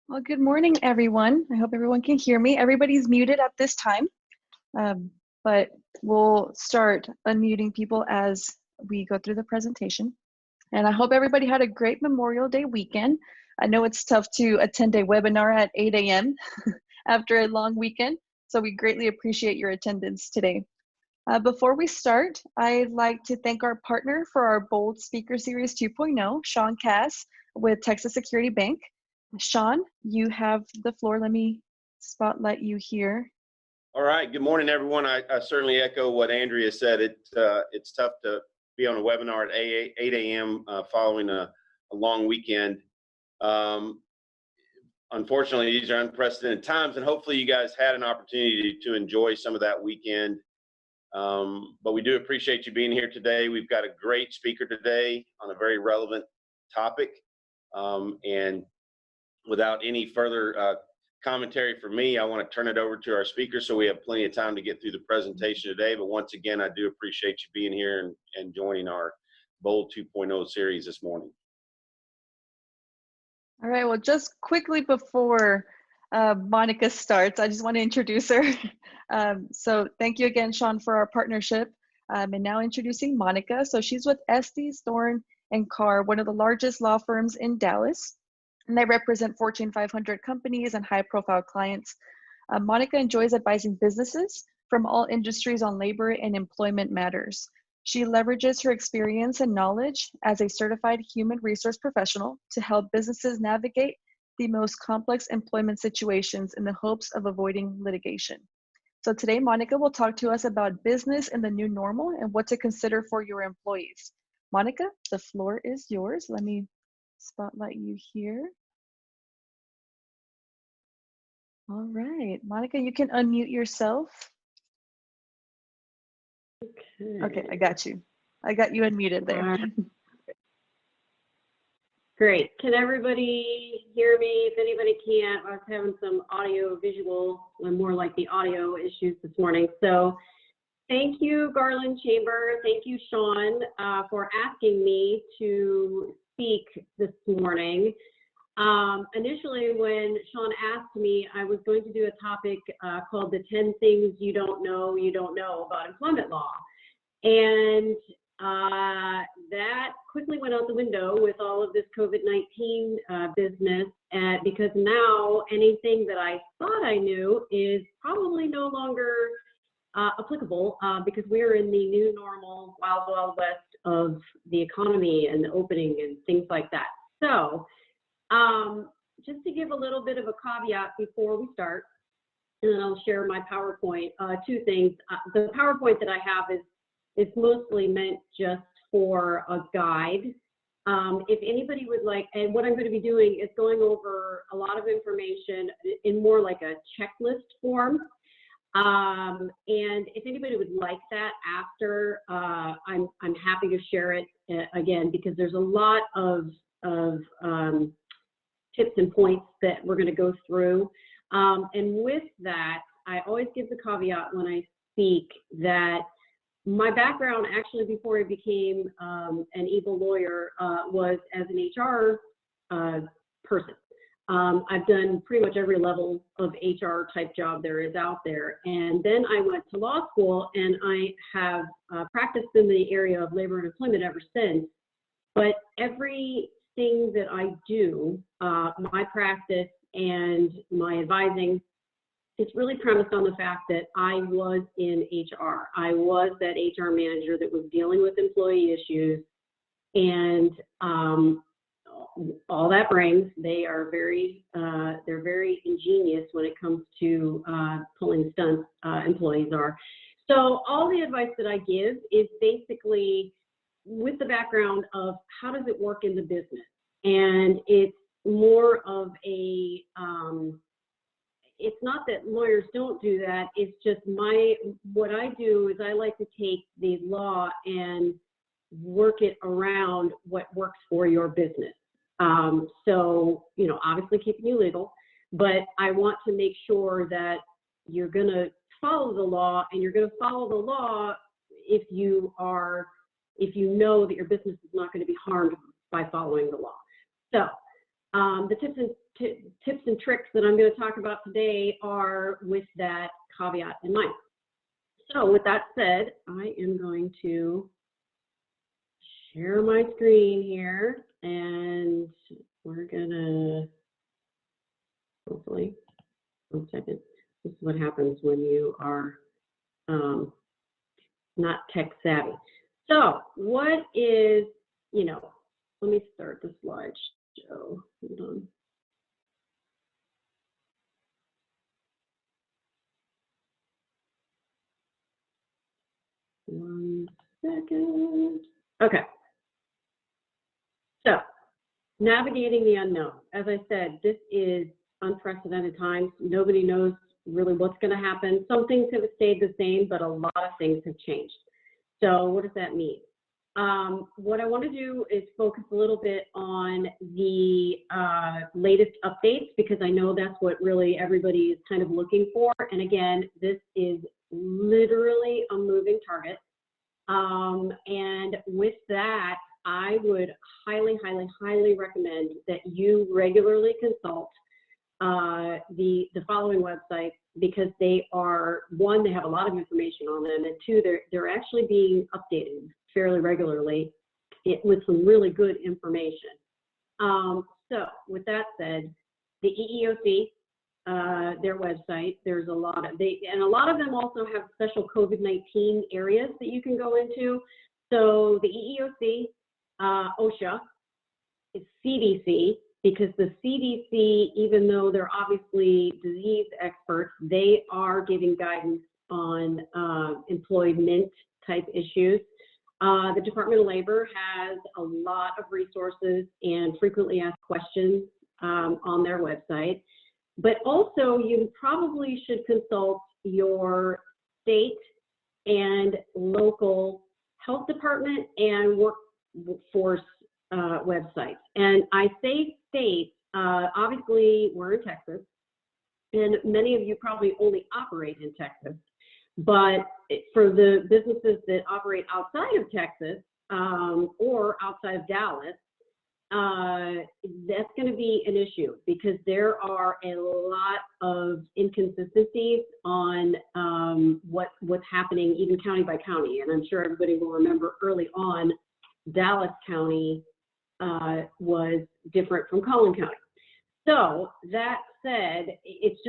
Well, good morning, everyone. I hope everyone can hear me. Everybody's muted at this time, but we'll start unmuting people as we go through the presentation. And I hope everybody had a great Memorial Day weekend. I know it's tough to attend a webinar at 8 a.m. after a long weekend, so we greatly appreciate your attendance today. Before we start, I'd like to thank our partner for our Bold Speaker Series 2.0, Sean Cass with Texas Security Bank. Sean, you have the floor. Let me spotlight you here. All right. Good morning, everyone. I certainly echo what Andrea said. It's tough to be on a webinar at 8 a.m. Following a long weekend. Unfortunately, these are unprecedented times, and hopefully you guys had an opportunity to enjoy some of that weekend. But we do appreciate you being here today. We've got a great speaker today on a very relevant topic. And without any further commentary from me, I want to turn it over to our speaker so we have plenty of time to get through the presentation today. But once again, I do appreciate you being here and joining our Bold 2.0 series this morning. All right, well, just quickly before Monica starts, I just want to introduce her. So thank you again, Sean, for our partnership. And now introducing Monica. So she's with Estes, Thorne, and Carr, one of the largest law firms in Dallas. And they represent Fortune 500 companies and high-profile clients. Monica enjoys advising businesses from all industries on labor and employment matters. She leverages her experience and knowledge as a certified human resource professional to help businesses navigate the most complex employment situations in the hopes of avoiding litigation. So today, Monica will talk to us about business in the new normal and what to consider for your employees. Monica, the floor is yours. Let me spotlight you here. All right, Monica, you can unmute yourself. Okay, I got you. I got you unmuted there. Great. Can everybody hear me? If anybody can't, I was having some audio visual and more like the audio issues this morning. So thank you, Garland Chamber. Thank you, Sean, for asking me to speak this morning. Initially, when Sean asked me, I was going to do a topic called the 10 things you don't know about employment law. And that quickly went out the window with all of this COVID-19 business, because now anything that I thought I knew is probably no longer applicable because we're in the new normal, wild, wild west of the economy and the opening and things like that. So just to give a little bit of a caveat before we start, and then I'll share my PowerPoint. Two things. The PowerPoint that I have is mostly meant just for a guide. If anybody would like, and what I'm going to be doing is going over a lot of information in more like a checklist form. And if anybody would like that after, I'm happy to share it again, because there's a lot of tips and points that we're going to go through. And with that, I always give the caveat when I speak that my background, actually, before I became an evil lawyer, was as an HR person. I've done pretty much every level of HR type job there is out there. And then I went to law school, and I have practiced in the area of labor and employment ever since. But everything that I do, my practice and my advising, it's really premised on the fact that I was in HR. I was that HR manager that was dealing with employee issues, and all that brings, they're very ingenious when it comes to pulling stunts, employees are. So all the advice that I give is basically with the background of how does it work in the business, and it's more of a it's not that lawyers don't do that, it's just what I do is I like to take the law and work it around what works for your business. So, you know, obviously keeping you legal, but I want to make sure that you're going to follow the law, and you're going to follow the law if you know that your business is not going to be harmed by following the law. So The tips and tricks that I'm going to talk about today are with that caveat in mind. So with that said, I am going to share my screen here, and we're gonna, hopefully, 1 second. This is what happens when you are not tech savvy. So what is, let me start the slideshow. Hold on. One second. Okay. So, navigating the unknown. As I said, this is unprecedented times. Nobody knows really what's going to happen. Some things have stayed the same, but a lot of things have changed. So, what does that mean? What I want to do is focus a little bit on the latest updates, because I know that's what really everybody is kind of looking for. And again, this is literally a moving target. And with that, I would highly, highly, highly recommend that you regularly consult the following websites, because they are, one, they have a lot of information on them, and two, they're actually being updated fairly regularly with some really good information. So with that said, the EEOC, their website, there's a lot of, and a lot of them also have special COVID-19 areas that you can go into. So the EEOC, OSHA, it's CDC, because the CDC, even though they're obviously disease experts, they are giving guidance on employment type issues. The Department of Labor has a lot of resources and frequently asked questions on their website. But also, you probably should consult your state and local health department and workforce websites. And I say state, obviously we're in Texas, and many of you probably only operate in Texas. But for the businesses that operate outside of Texas or outside of Dallas, that's going to be an issue, because there are a lot of inconsistencies on what's happening, even county by county. And I'm sure everybody will remember early on, Dallas County was different from Collin County. So that said, it's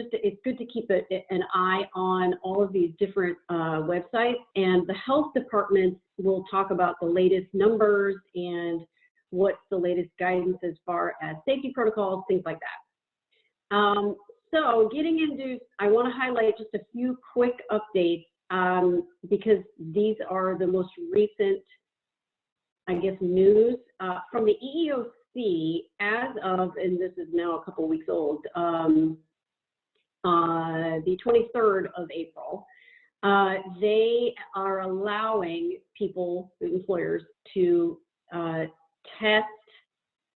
good to keep an eye on all of these different websites, and the health departments will talk about the latest numbers and what's the latest guidance as far as safety protocols, things like that. So getting into, I want to highlight just a few quick updates because these are the most recent, I guess, news from the EEOC as of, and this is now a couple weeks old, the 23rd of April. They are allowing people, employers, to test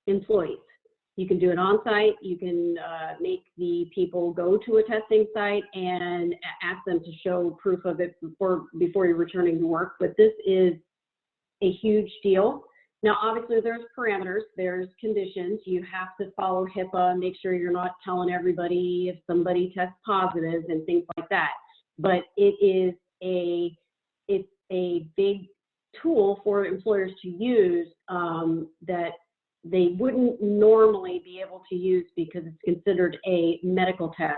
employees. You can do it on site. You can make the people go to a testing site and ask them to show proof of it before you're returning to work. But this is a huge deal. Now, obviously, there's parameters, there's conditions. You have to follow HIPAA and make sure you're not telling everybody if somebody tests positive and things like that. But it's a big tool for employers to use that they wouldn't normally be able to use, because it's considered a medical test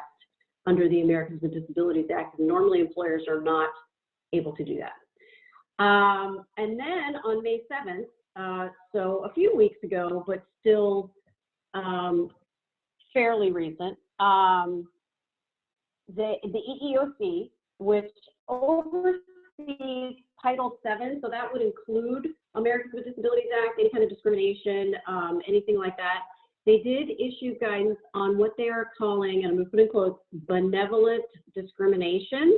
under the Americans with Disabilities Act. And normally employers are not able to do that. And then on May 7th, so a few weeks ago, but still fairly recent, the EEOC, which oversees Title VII, so that would include Americans with Disabilities Act, any kind of discrimination, anything like that. They did issue guidance on what they are calling, and I'm going to put in quotes, benevolent discrimination.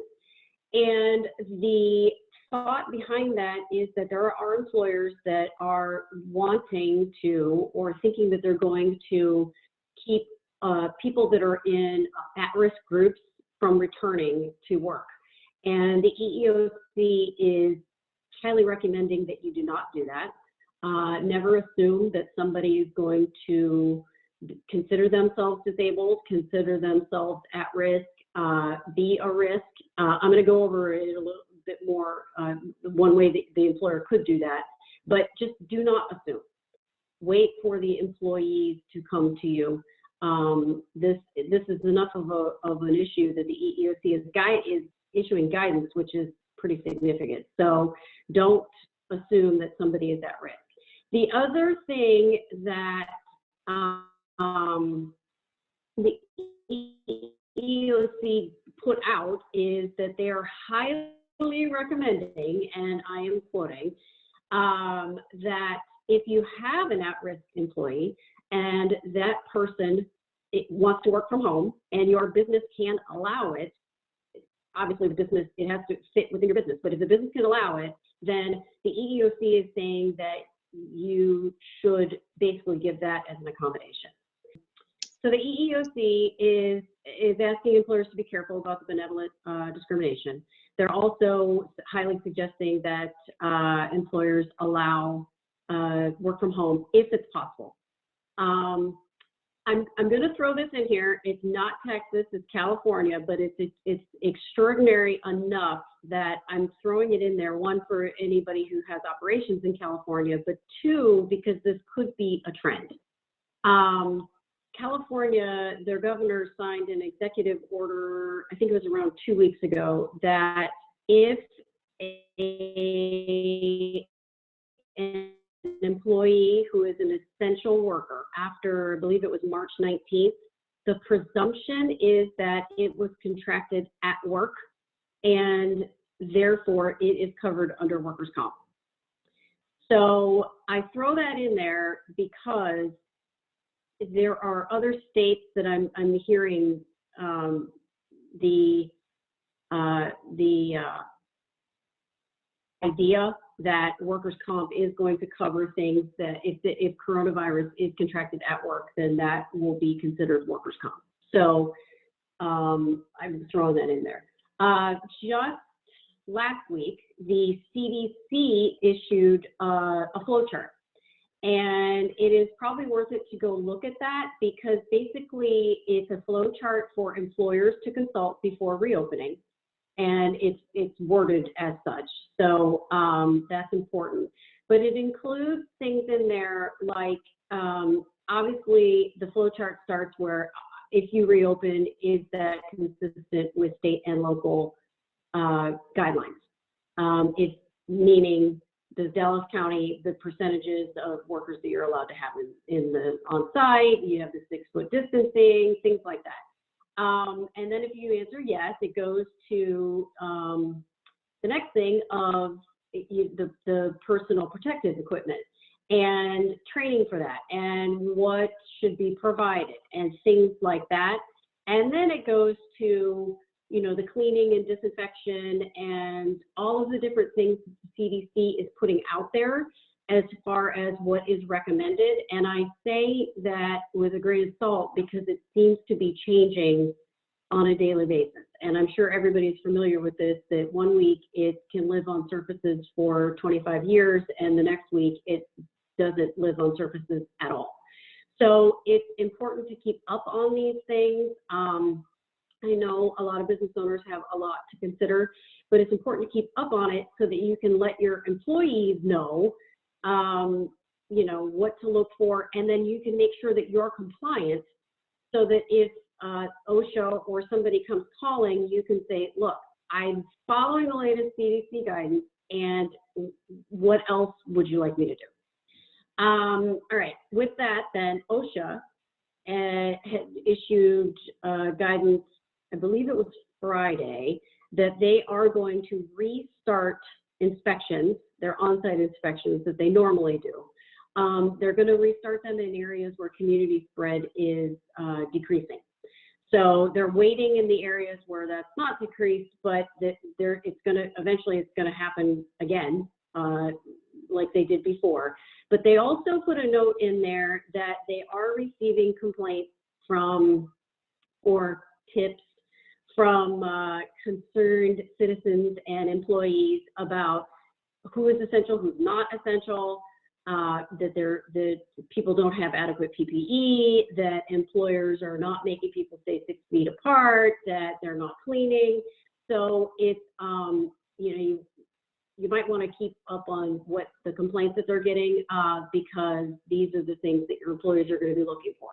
And the thought behind that is that there are employers that are wanting to, or thinking that they're going to, keep people that are in at-risk groups from returning to work. And the EEOC is highly recommending that you do not do that. Never assume that somebody is going to consider themselves disabled, consider themselves at risk, be a risk. I'm going to go over it a little bit more, one way that the employer could do that, but just do not assume. Wait for the employees to come to you. This is enough of an issue that the EEOC is issuing guidance, which is pretty significant. So don't assume that somebody is at risk. The other thing that the EEOC put out is that they are highly recommending, and I am quoting, that if you have an at-risk employee and that person wants to work from home and your business can allow it, obviously the business, it has to fit within your business, but if the business can allow it, then the EEOC is saying that you should basically give that as an accommodation. So the EEOC is asking employers to be careful about the benevolent discrimination. They're also highly suggesting that employers allow work from home if it's possible. I'm going to throw this in here. It's not Texas, it's California, but it's extraordinary enough that I'm throwing it in there. One, for anybody who has operations in California, but two, because this could be a trend. California, their governor signed an executive order, I think it was around 2 weeks ago, that if an employee who is an essential worker after, I believe it was March 19th, the presumption is that it was contracted at work and therefore it is covered under workers' comp. So I throw that in there because there are other states that I'm hearing the idea that workers' comp is going to cover things that if coronavirus is contracted at work, then that will be considered workers' comp. So I'm throwing that in there. Just last week, the CDC issued a flow chart. And it is probably worth it to go look at that because basically it's a flow chart for employers to consult before reopening. And it's worded as such. So that's important. But it includes things in there like, obviously the flow chart starts where if you reopen, is that consistent with state and local guidelines? It's meaning, does Dallas County, the percentages of workers that you're allowed to have in the on-site, you have the 6-foot distancing, things like that. And then if you answer yes, it goes to the next thing of the personal protective equipment and training for that and what should be provided and things like that. And then it goes to, you know, the cleaning and disinfection and all of the different things the CDC is putting out there as far as what is recommended. And I say that with a grain of salt because it seems to be changing on a daily basis. And I'm sure everybody's familiar with this, that 1 week it can live on surfaces for 25 years and the next week it doesn't live on surfaces at all. So it's important to keep up on these things. I know a lot of business owners have a lot to consider, but it's important to keep up on it so that you can let your employees know, you know, what to look for, and then you can make sure that you're compliant so that if OSHA or somebody comes calling, you can say, look, I'm following the latest CDC guidance, and what else would you like me to do? All right, with that, then OSHA had issued guidance, I believe it was Friday, that they are going to restart inspections, their on-site inspections that they normally do. They're going to restart them in areas where community spread is decreasing. So they're waiting in the areas where that's not decreased, but eventually it's going to happen again, like they did before. But they also put a note in there that they are receiving complaints from, or tips from concerned citizens and employees about who is essential, who's not essential, that people don't have adequate PPE, that employers are not making people stay 6 feet apart, that they're not cleaning. So it's, you might want to keep up on what the complaints that they're getting, because these are the things that your employers are going to be looking for.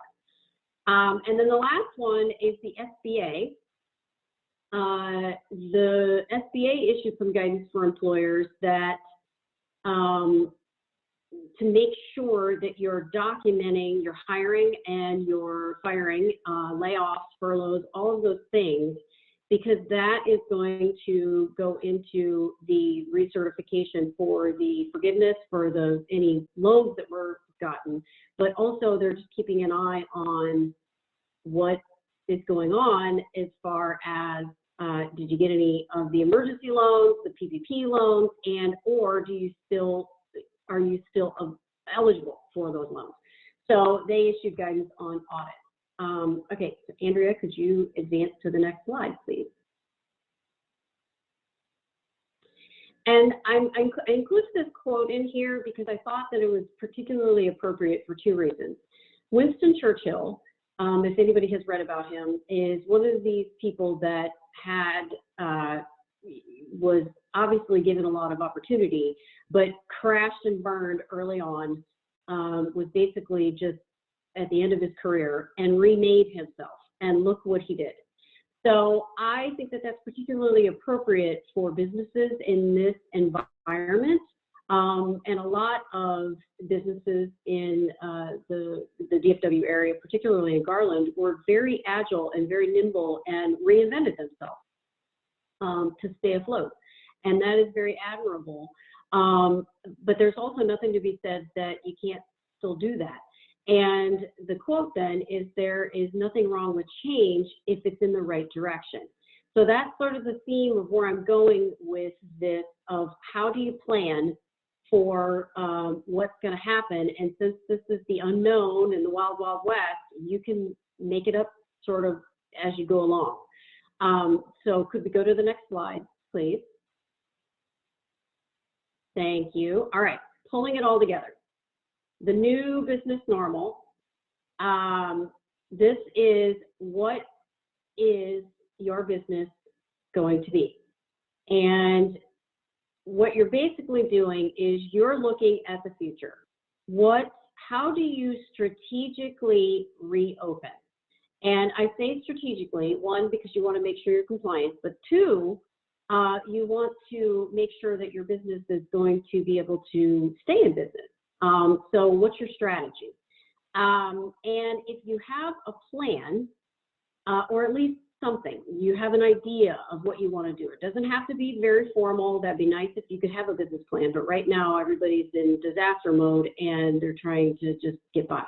And then the last one is the SBA. The SBA issued some guidance for employers that to make sure that you're documenting your hiring and your firing, layoffs, furloughs, all of those things, because that is going to go into the recertification for the forgiveness for any loans that were gotten, but also they're just keeping an eye on what is going on as far as did you get any of the emergency loans, the PPP loans, and or are you still eligible for those loans? So they issued guidance on audit. Okay, so Andrea, could you advance to the next slide, please? And I included this quote in here because I thought that it was particularly appropriate for two reasons. Winston Churchill, if anybody has read about him, is one of these people that was obviously given a lot of opportunity, but crashed and burned early on, was basically just at the end of his career and remade himself, and look what he did. So I think that that's particularly appropriate for businesses in this environment, and a lot of businesses in the DFW area, particularly in Garland, were very agile and very nimble and reinvented themselves to stay afloat, and that is very admirable. But there's also nothing to be said that you can't still do that. And the quote then is, there is nothing wrong with change if it's in the right direction. So that's sort of the theme of where I'm going with this, of how do you plan for what's going to happen. And since this is the unknown and the wild, wild west, you can make it up sort of as you go along. So could we go to the next slide, please? Thank you. All right, pulling it all together. The new business normal. This is what is your business going to be. And what you're basically doing is you're looking at the future. How do you strategically reopen? And I say strategically, one, because you want to make sure you're compliant, but two, you want to make sure that your business is going to be able to stay in business. So what's your strategy? And if you have a plan, or at least something, you have an idea of what you want to do. It doesn't have to be very formal. That'd be nice if you could have a business plan, but right now everybody's in disaster mode and they're trying to just get by.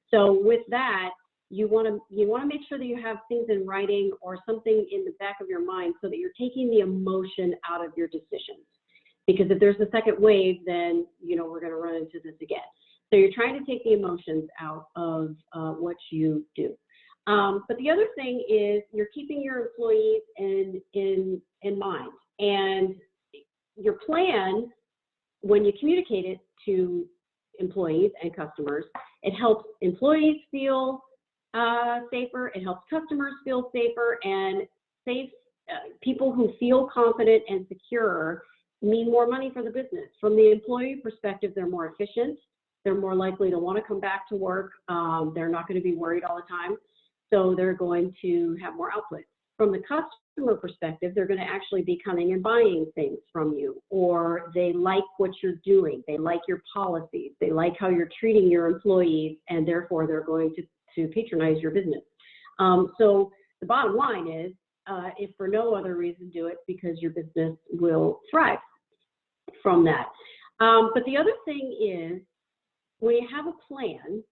So with that, you want to make sure that you have things in writing or something in the back of your mind so that you're taking the emotion out of your decisions. Because if there's a second wave, then we're going to run into this again. So you're trying to take the emotions out of what you do. But the other thing is you're keeping your employees in mind. And your plan, when you communicate it to employees and customers, it helps employees feel safer, it helps customers feel safer, and people who feel confident and secure mean more money for the business. From the employee perspective, they're more efficient, they're more likely to want to come back to work, they're not going to be worried all the time, so they're going to have more output. From the customer perspective, they're going to actually be coming and buying things from you, or they like what you're doing, they like your policies, they like how you're treating your employees, and therefore they're going to patronize your business. So the bottom line is, if for no other reason, do it because your business will thrive from that. But the other thing is, when you have a plan,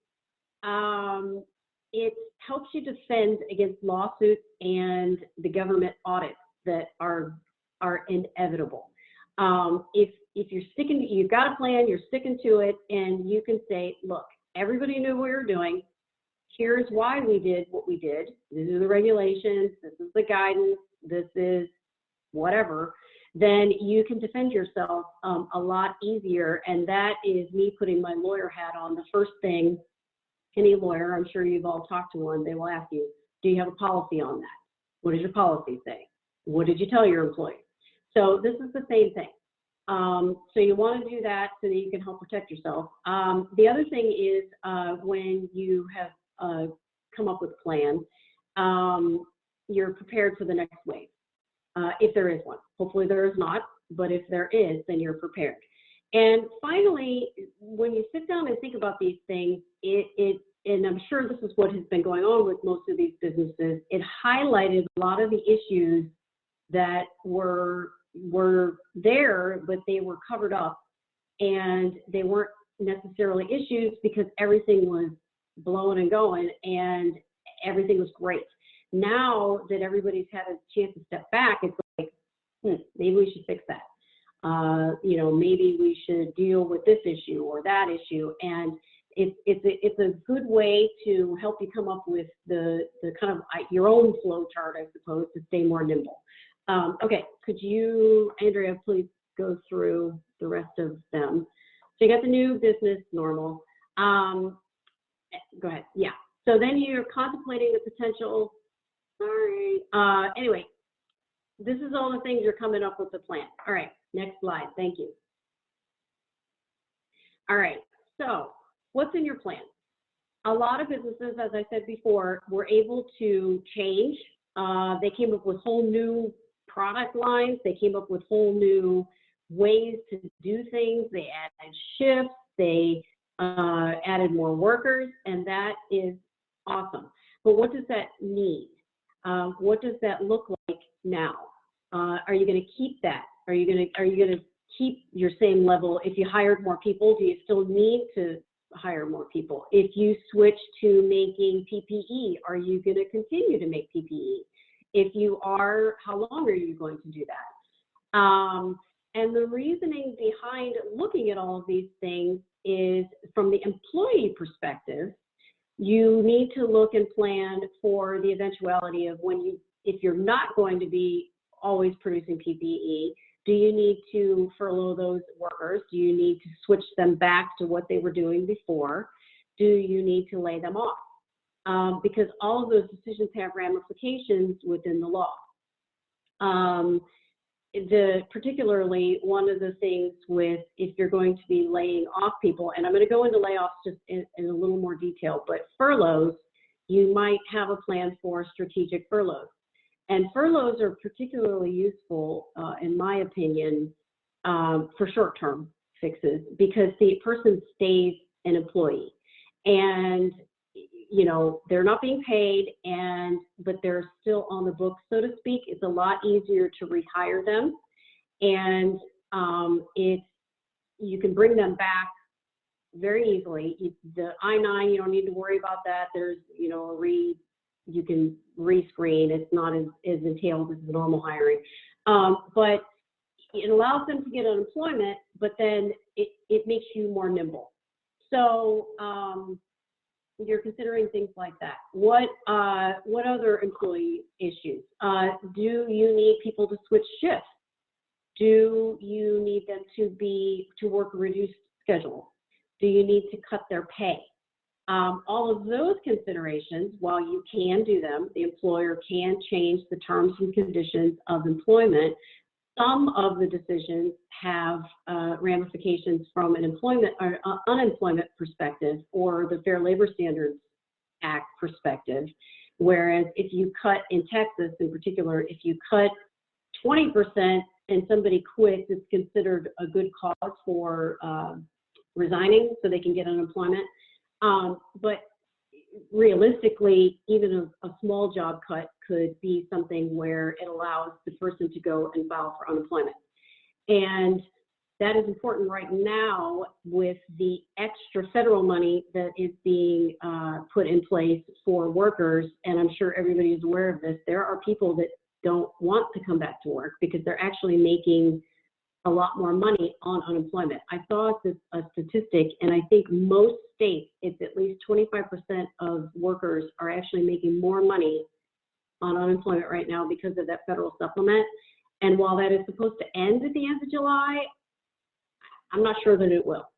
it helps you defend against lawsuits and the government audits that are inevitable. If you're you've got a plan, you're sticking to it, and you can say, look, everybody knew what we were doing. Here's why we did what we did. These are the regulations. This is the guidance. This is whatever. then you can defend yourself a lot easier. And that is me putting my lawyer hat on. The first thing any lawyer, I'm sure you've all talked to one, they will ask you, do you have a policy on that? What does your policy say? What did you tell your employees? So this is the same thing. So you want to do that so that you can help protect yourself. The other thing is when you have come up with a plan, you're prepared for the next wave, if there is one. Hopefully there is not, but if there is, then you're prepared. And finally, when you sit down and think about these things, and I'm sure this is what has been going on with most of these businesses, it highlighted a lot of the issues that were there, but they were covered up, and they weren't necessarily issues because everything was blowing and going and everything was great. Now that everybody's had a chance to step back, it's like, maybe we should fix that. You know, maybe we should deal with this issue or that issue. And it's a good way to help you come up with the kind of your own flow chart, I suppose, to stay more nimble. Okay, could you, Andrea, please go through the rest of them? So you got the new business normal. Go ahead. Yeah. So then you're contemplating the potential. Sorry. Anyway, this is all the things you're coming up with the plan. All right. Next slide. Thank you. All right. So what's in your plan? A lot of businesses, as I said before, were able to change. They came up with whole new product lines. They came up with whole new ways to do things. They added shifts. They added more workers, and that is awesome. But what does that need? What does that look like now? Are you going to keep that? Are you going to keep your same level? If you hired more people, do you still need to hire more people? If you switch to making PPE, are you going to continue to make PPE? If you are, how long are you going to do that? And the reasoning behind looking at all of these things is from the employee perspective. You need to look and plan for the eventuality of if you're not going to be always producing PPE, do you need to furlough those workers? Do you need to switch them back to what they were doing before? Do you need to lay them off? Because all of those decisions have ramifications within the law. Particularly one of the things with if you're going to be laying off people, and I'm going to go into layoffs just in a little more detail, but furloughs, you might have a plan for strategic furloughs. And furloughs are particularly useful, in my opinion, for short-term fixes because the person stays an employee. And you know, they're not being paid, but they're still on the books, so to speak. It's a lot easier to rehire them, and you can bring them back very easily. The I-9, you don't need to worry about that. There's, you know, you can rescreen. It's not as entailed as the normal hiring, but it allows them to get unemployment, but then it makes you more nimble. So you're considering things like that. What other employee issues? Do you need people to switch shifts? Do you need them to work a reduced schedule? Do you need to cut their pay? All of those considerations, while you can do them, the employer can change the terms and conditions of employment. Some of the decisions have ramifications from an employment or unemployment perspective or the Fair Labor Standards Act perspective. Whereas if you cut, in Texas in particular, if you cut 20% and somebody quits, it's considered a good cause for resigning so they can get unemployment. But realistically, even a small job cut could be something where it allows the person to go and file for unemployment. And that is important right now with the extra federal money that is being put in place for workers. And I'm sure everybody is aware of this. There are people that don't want to come back to work because they're actually making a lot more money on unemployment. I saw a statistic, and I think most states, it's at least 25% of workers are actually making more money on unemployment right now because of that federal supplement. And while that is supposed to end at the end of July, I'm not sure that it will.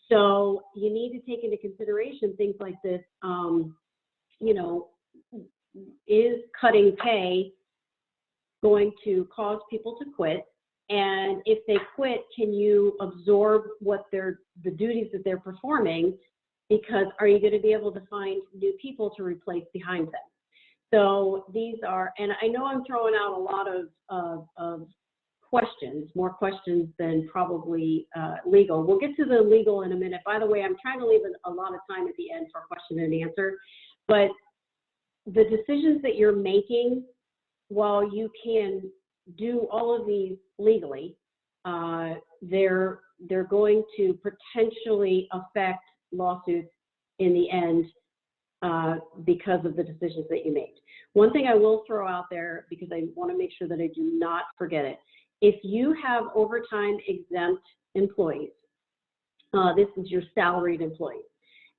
So you need to take into consideration things like this. You know, is cutting pay going to cause people to quit? And if they quit, can you absorb what the duties that they're performing? Because are you going to be able to find new people to replace behind them? So these are, and I know I'm throwing out a lot of questions, more questions than probably legal. We'll get to the legal in a minute. By the way, I'm trying to leave a lot of time at the end for question and answer, but the decisions that you're making, while you can do all of these legally, they're going to potentially affect lawsuits in the end because of the decisions that you made. One thing I will throw out there, because I want to make sure that I do not forget it, if you have overtime exempt employees, this is your salaried employees,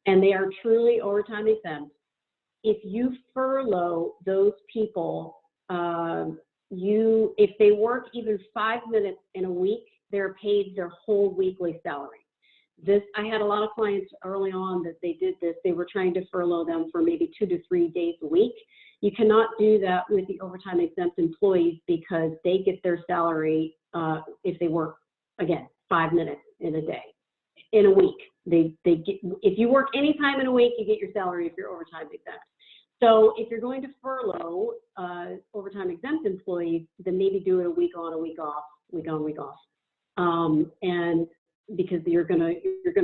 and they are truly overtime exempt, if you furlough those people, if they work even 5 minutes in a week, they're paid their whole weekly salary. I had a lot of clients early on that they did this. They were trying to furlough them for maybe 2 to 3 days a week. You cannot do that with the overtime exempt employees because they get their salary if they work, again, 5 minutes in a week. They get, if you work any time in a week, you get your salary if you're overtime exempt. So if you're going to furlough overtime exempt employees, then maybe do it a week on, a week off, week on, week off. And because you're gonna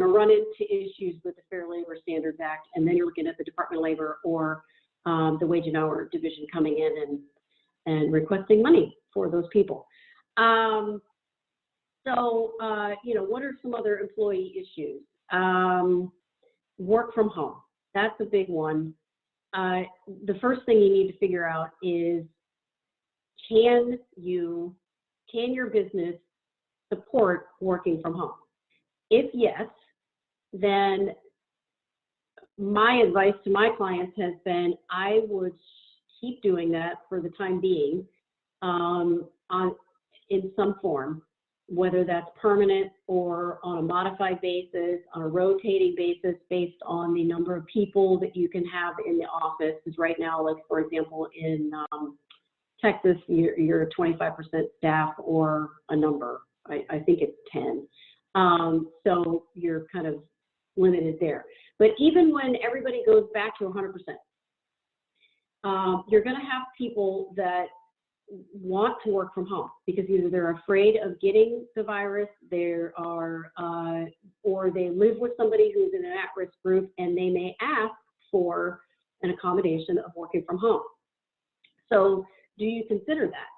run into issues with the Fair Labor Standards Act, and then you're looking at the Department of Labor or the Wage and Hour Division coming in and requesting money for those people. You know, what are some other employee issues? Work from home. That's a big one. The first thing you need to figure out is, can your business support working from home? If yes, then my advice to my clients has been, I would keep doing that for the time being in some form, whether that's permanent or on a modified basis, on a rotating basis, based on the number of people that you can have in the office. Because right now, like for example, in Texas, you're 25% staff or a number. I think it's 10. So you're kind of limited there. But even when everybody goes back to 100%, you're going to have people that want to work from home because either they're afraid of getting the virus, or they live with somebody who's in an at-risk group, and they may ask for an accommodation of working from home. So do you consider that?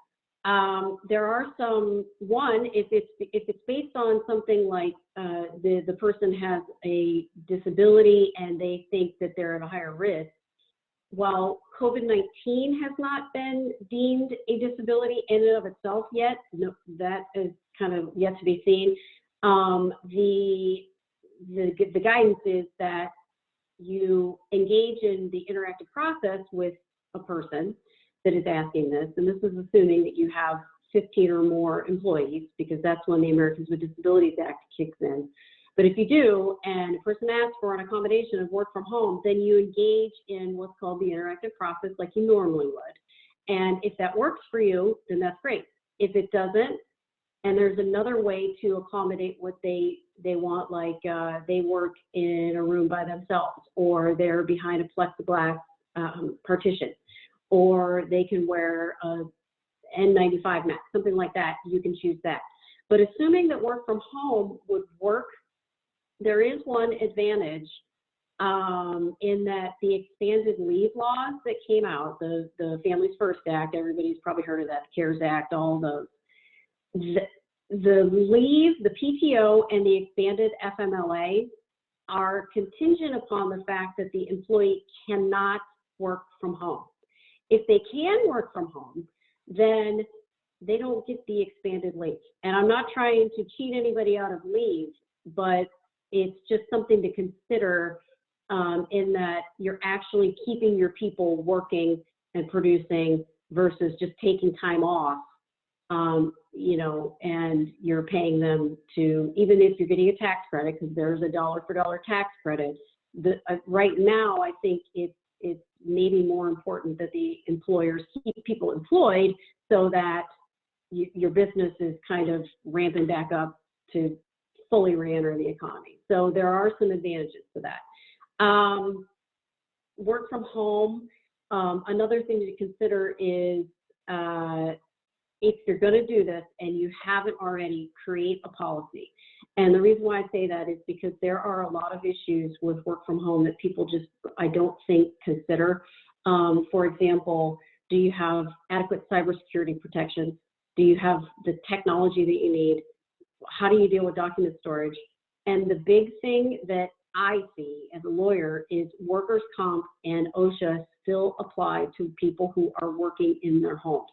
There are some, if it's based on something like the person has a disability and they think that they're at a higher risk, while COVID-19 has not been deemed a disability in and of itself yet, no, that is kind of yet to be seen. The guidance is that you engage in the interactive process with a person that is asking this, and this is assuming that you have 15 or more employees, because that's when the Americans with Disabilities Act kicks in. But if you do, and a person asks for an accommodation of work from home, then you engage in what's called the interactive process like you normally would. And if that works for you, then that's great. If it doesn't, and there's another way to accommodate what they want, like they work in a room by themselves, or they're behind a plexiglass partition, or they can wear a N95 mask, something like that, you can choose that. But assuming that work from home would work, there is one advantage in that the expanded leave laws that came out, the Families First Act, everybody's probably heard of that, CARES Act, all those. The leave, the PTO, and the expanded FMLA are contingent upon the fact that the employee cannot work from home. If they can work from home, then they don't get the expanded leave. And I'm not trying to cheat anybody out of leave, but it's just something to consider in that you're actually keeping your people working and producing versus just taking time off you know, and you're paying them to, even if you're getting a tax credit, because there's a dollar for dollar tax credit, right now, I think it's maybe more important that the employers keep people employed so that your business is kind of ramping back up to fully re-enter the economy. So there are some advantages to that. Work from home. Another thing to consider is if you're going to do this and you haven't already, create a policy. And the reason why I say that is because there are a lot of issues with work from home that people just, I don't think, consider. For example, do you have adequate cybersecurity protections? Do you have the technology that you need? How do you deal with document storage? And the big thing that I see as a lawyer is workers' comp and OSHA still apply to people who are working in their homes.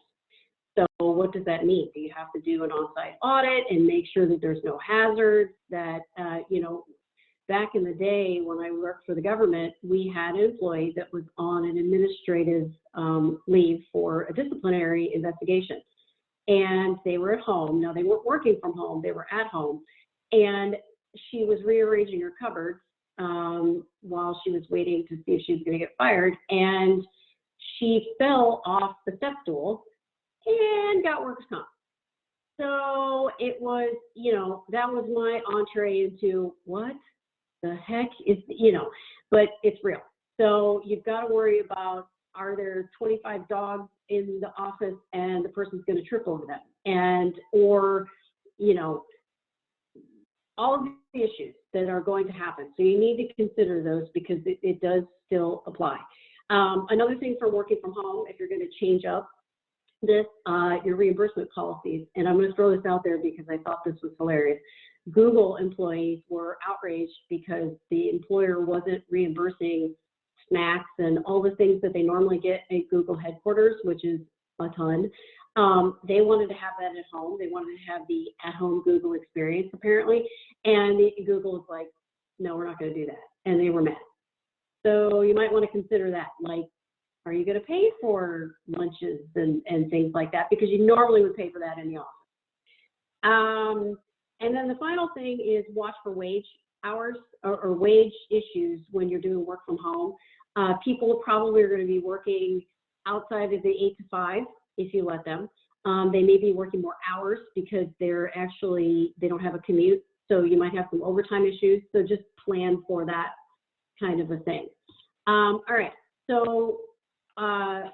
So what does that mean? Do you have to do an on-site audit and make sure that there's no hazards? That, you know, back in the day when I worked for the government, we had an employee that was on an administrative leave for a disciplinary investigation. And they were at home. Now, they weren't working from home. They were at home. And she was rearranging her cupboards while she was waiting to see if she was going to get fired. And she fell off the step stool and got workers' comp. So it was, you know, that was my entree into what the heck is, you know, but it's real. So you've got to worry about, are there 25 dogs in the office and the person's going to trip over them? And, or, you know, all of the issues that are going to happen. So you need to consider those because it does still apply. Another thing for working from home, if you're going to change up this, your reimbursement policies, and I'm going to throw this out there because I thought this was hilarious. Google employees were outraged because the employer wasn't reimbursing snacks and all the things that they normally get at Google headquarters, which is a ton. They wanted to have that at home. They wanted to have the at-home Google experience, apparently. And Google was like, no, we're not going to do that. And they were mad. So you might want to consider that. Like, are you going to pay for lunches and things like that? Because you normally would pay for that in the office. And then the final thing is watch for wage hours or wage issues when you're doing work from home. People probably are going to be working outside of the 8 to 5 if you let them. They may be working more hours because they don't have a commute. So you might have some overtime issues. So just plan for that kind of a thing. All right. So I'm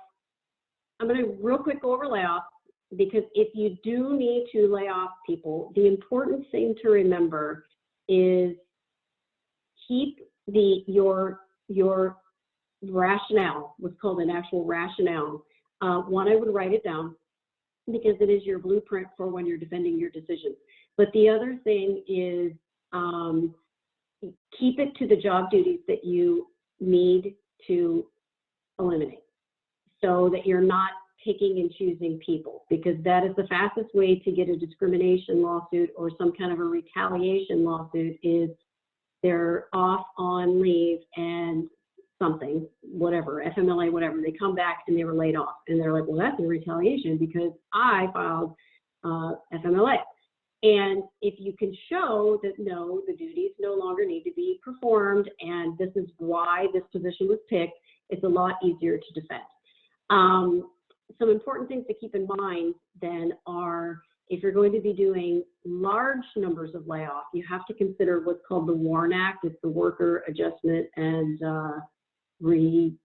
going to real quick go over layoffs, because if you do need to lay off people, the important thing to remember is keep your rationale, what's called an actual rationale. One, I would write it down because it is your blueprint for when you're defending your decision. But the other thing is keep it to the job duties that you need to eliminate, so that you're not picking and choosing people, because that is the fastest way to get a discrimination lawsuit or some kind of a retaliation lawsuit. Is they're off on leave and something, whatever, FMLA, whatever, they come back and they were laid off. And they're like, well, that's a retaliation because I filed FMLA. And if you can show that, no, the duties no longer need to be performed and this is why this position was picked, it's a lot easier to defend. Some important things to keep in mind then are, if you're going to be doing large numbers of layoff, you have to consider what's called the WARN Act. It's the Worker Adjustment and Restructuring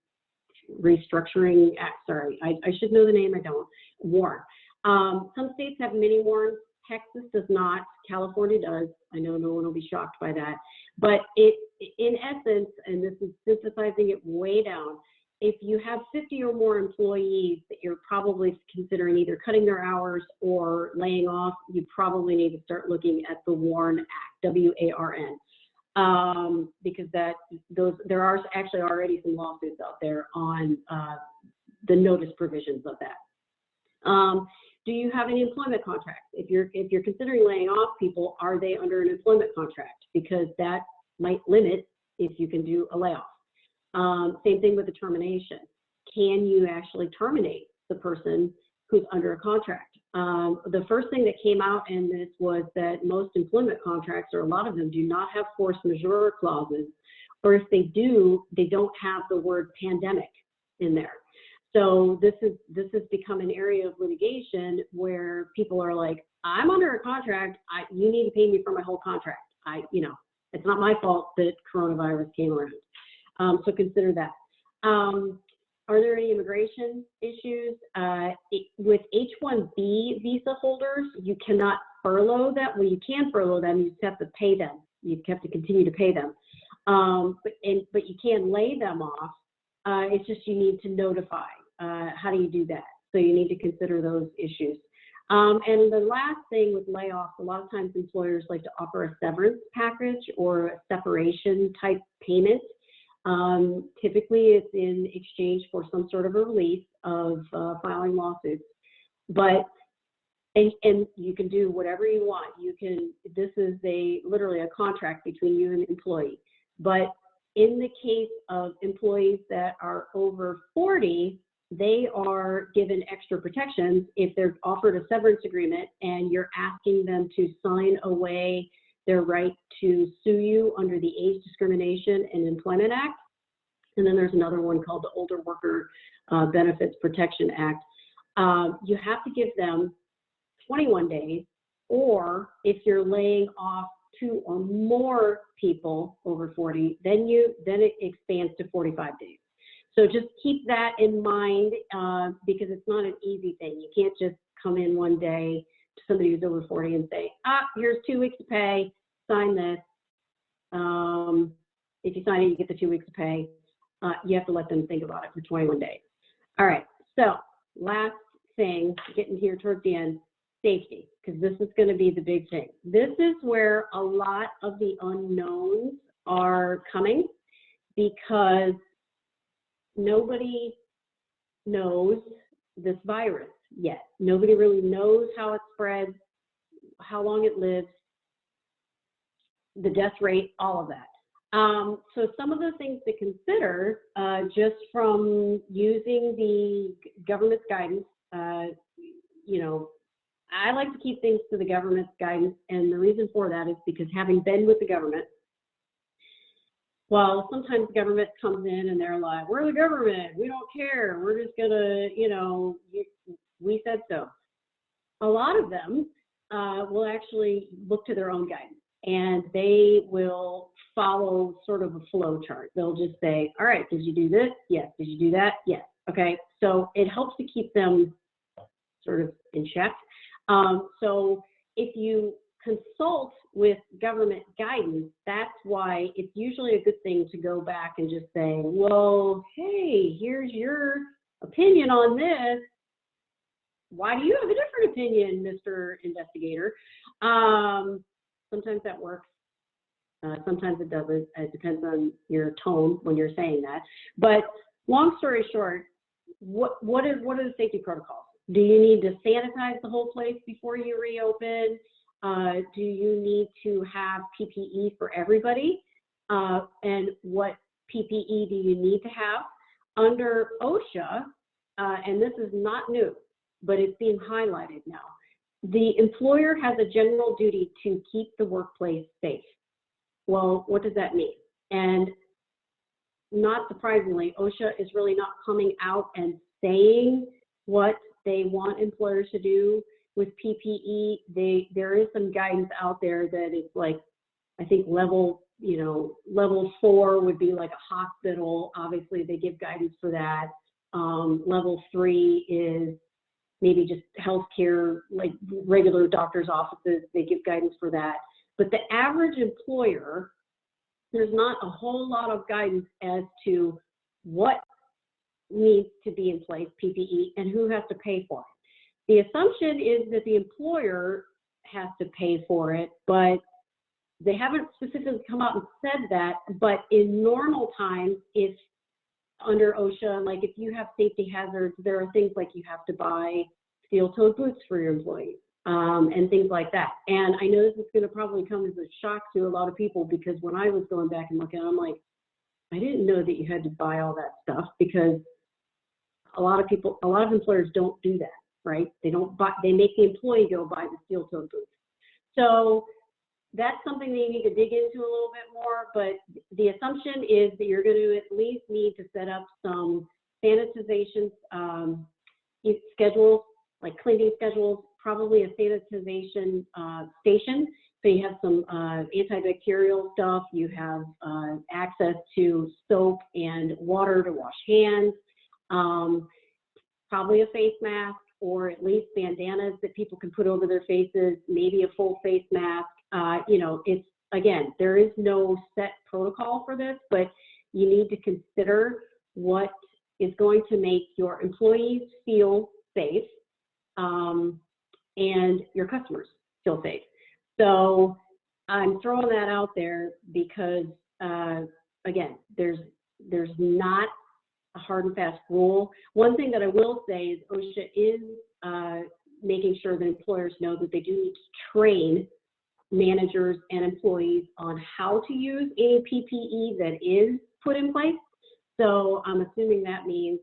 Act. Sorry, I should know the name, I don't. WARN. Some states have mini WARNs. Texas does not. California does. I know no one will be shocked by that. But it, in essence, and this is synthesizing it way down, if you have 50 or more employees that you're probably considering either cutting their hours or laying off, you probably need to start looking at the WARN Act, W-A-R-N, because there are actually already some lawsuits out there on the notice provisions of that. Do you have any employment contracts? If you're considering laying off people, are they under an employment contract? Because that might limit if you can do a layoff. Same thing with the termination. Can you actually terminate the person who's under a contract? The first thing that came out in this was that most employment contracts, or a lot of them, do not have force majeure clauses, or if they do, they don't have the word pandemic in there. So this has become an area of litigation where people are like, I'm under a contract, you need to pay me for my whole contract. It's not my fault that coronavirus came around. So consider that. Are there any immigration issues? With H-1B visa holders, you cannot furlough them. Well, you can furlough them, you just have to pay them. You have to continue to pay them. But you can lay them off. It's just you need to notify. How do you do that? So you need to consider those issues. And the last thing with layoffs, a lot of times employers like to offer a severance package or a separation type payment. Typically it's in exchange for some sort of a release of filing lawsuits. But and you can do whatever you want. This is literally a contract between you and the employee. But in the case of employees that are over 40, they are given extra protections if they're offered a severance agreement and you're asking them to sign away their right to sue you under the Age Discrimination and Employment Act. And then there's another one called the Older Worker Benefits Protection Act. You have to give them 21 days, or if you're laying off 2 or more people over 40, then it expands to 45 days. So just keep that in mind because it's not an easy thing. You can't just come in one day to somebody who's over 40 and say, here's 2 weeks to pay, sign this. If you sign it, you get the 2 weeks to pay. You have to let them think about it for 21 days. All right, so last thing, getting here towards the end, safety, because this is going to be the big thing. This is where a lot of the unknowns are coming because nobody knows this virus yet. Nobody really knows how it spreads, how long it lives, the death rate, all of that. So some of the things to consider just from using the government's guidance, I like to keep things to the government's guidance, and the reason for that is because having been with the government, well, sometimes the government comes in and they're like, we're the government, we don't care, we're just gonna, we said so. A lot of them will actually look to their own guidance, and they will follow sort of a flow chart. They'll just say, all right, did you do this? Yes. Did you do that? Yes. Okay. So it helps to keep them sort of in check. So if you consult with government guidance, that's why it's usually a good thing to go back and just say, well, hey, here's your opinion on this. Why do you have a different opinion, Mr. Investigator? Sometimes that works. Sometimes it doesn't. It depends on your tone when you're saying that. But long story short, what are the safety protocols? Do you need to sanitize the whole place before you reopen? Do you need to have PPE for everybody? And what PPE do you need to have? Under OSHA, and this is not new, but it's being highlighted now, the employer has a general duty to keep the workplace safe. Well, what does that mean? And not surprisingly, OSHA is really not coming out and saying what they want employers to do with PPE. There is some guidance out there that it's like, I think level 4 would be like a hospital. Obviously, they give guidance for that. Level 3 is maybe just healthcare, like regular doctor's offices. They give guidance for that. But the average employer, there's not a whole lot of guidance as to what needs to be in place, PPE, and who has to pay for it. The assumption is that the employer has to pay for it, but they haven't specifically come out and said that. But in normal times, if under OSHA, like if you have safety hazards, there are things like you have to buy steel-toed boots for your employees. And things like that. And I know this is going to probably come as a shock to a lot of people, because when I was going back and looking, I'm like, I didn't know that you had to buy all that stuff, because a lot of employers don't do that. right? They don't buy, they make the employee go buy the steel-toed boots. So that's something that you need to dig into a little bit more, but the assumption is that you're going to at least need to set up some sanitization schedules, like cleaning schedules, probably a sanitization station. So you have some antibacterial stuff, you have access to soap and water to wash hands, probably a face mask, or at least bandanas that people can put over their faces, maybe a full face mask. You know, it's, again, there is no set protocol for this, but you need to consider what is going to make your employees feel safe and your customers feel safe. So I'm throwing that out there because, again, there's not a hard and fast rule. One thing that I will say is OSHA is making sure that employers know that they do need to train managers and employees on how to use any PPE that is put in place. So I'm assuming that means,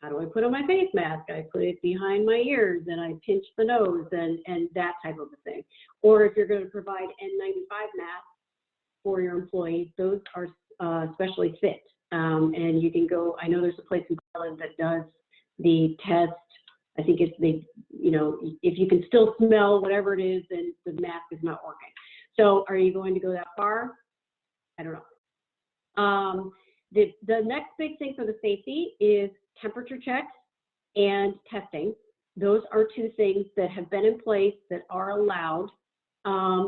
how do I put on my face mask? I put it behind my ears and I pinch the nose and that type of a thing. Or if you're going to provide N95 masks for your employees, those are specially fit. And you can go, I know there's a place in Garland that does the test. I think it's the, you know, if you can still smell whatever it is, then the mask is not working. So are you going to go that far? I don't know. The next big thing for the safety is temperature checks and testing. Those are two things that have been in place that are allowed.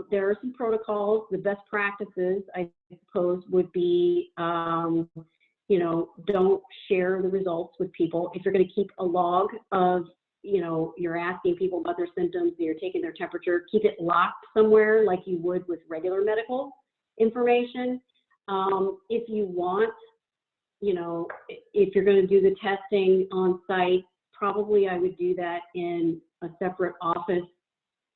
There are some protocols. The best practices, I suppose, would be, you know, don't share the results with people. If you're going to keep a log of, you know, you're asking people about their symptoms, you're taking their temperature, keep it locked somewhere like you would with regular medical information. If you want, you know, if you're going to do the testing on site, probably I would do that in a separate office.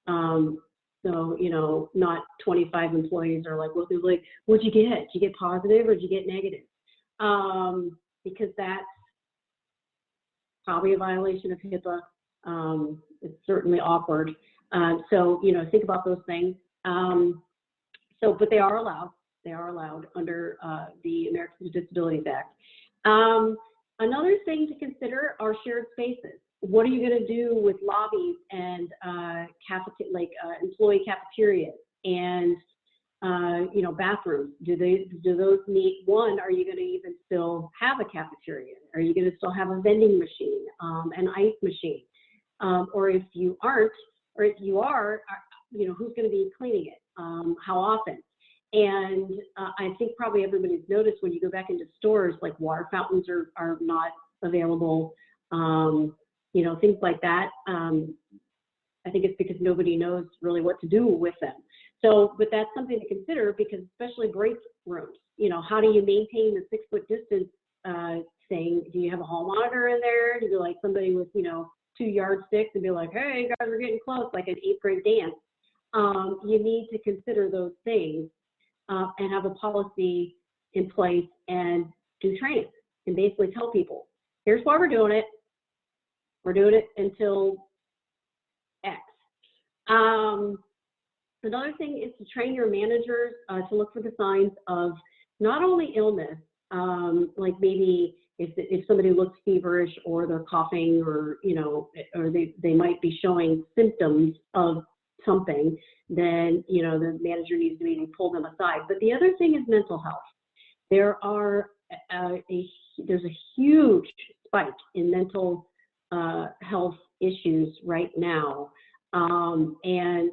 So, you know, not 25 employees are like, well, they're like, what'd you get? Did you get positive or did you get negative? Because that's probably a violation of HIPAA. It's certainly awkward. So, you know, think about those things. But they are allowed. They are allowed under the Americans with Disabilities Act. Another thing to consider are shared spaces. What are you going to do with lobbies and employee cafeterias and you know, bathrooms? Do those need, one, are you going to even still have a cafeteria? Are you going to still have a vending machine, an ice machine? Or if you aren't, or if you are, you know, who's going to be cleaning it? How often? And I think probably everybody's noticed when you go back into stores, like water fountains are not available, you know, things like that. I think it's because nobody knows really what to do with them. So, but that's something to consider, because especially break rooms, you know, how do you maintain the 6-foot distance thing? Do you have a hall monitor in there? Do you like somebody with, you know, 2 yardsticks and be like, hey, you guys are getting close, like an 8th grade dance? You need to consider those things and have a policy in place and do training and basically tell people, here's why we're doing it. We're doing it until X. Another thing is to train your managers to look for the signs of not only illness, like maybe if somebody looks feverish or they're coughing, or, you know, or they might be showing symptoms of something, then, you know, the manager needs to maybe pull them aside. But the other thing is mental health. There's a huge spike in mental health issues right now. And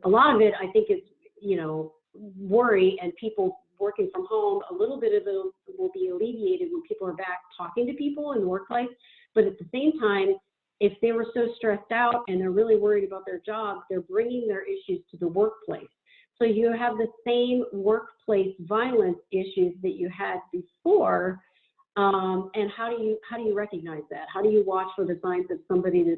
a lot of it, I think, is, you know, worry and people working from home. A little bit of it will be alleviated when people are back talking to people in the workplace. But at the same time, if they were so stressed out and they're really worried about their job, they're bringing their issues to the workplace. So you have the same workplace violence issues that you had before. And how do you recognize that? How do you watch for the signs of somebody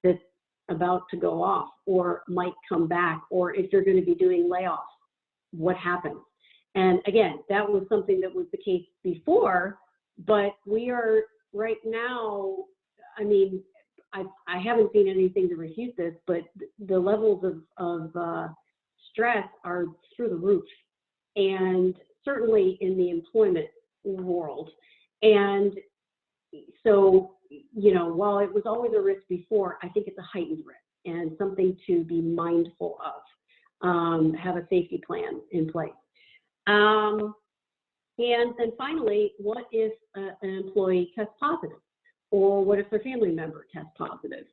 that's about to go off or might come back, or if you're going to be doing layoffs, what happens? And again, that was something that was the case before, but we are right now, I mean, I haven't seen anything to refute this, but the levels of stress are through the roof, and certainly in the employment world. And so, you know, while it was always a risk before, I think it's a heightened risk and something to be mindful of. Have a safety plan in place. And then finally, what if an employee tests positive? Or what if their family member tests positive?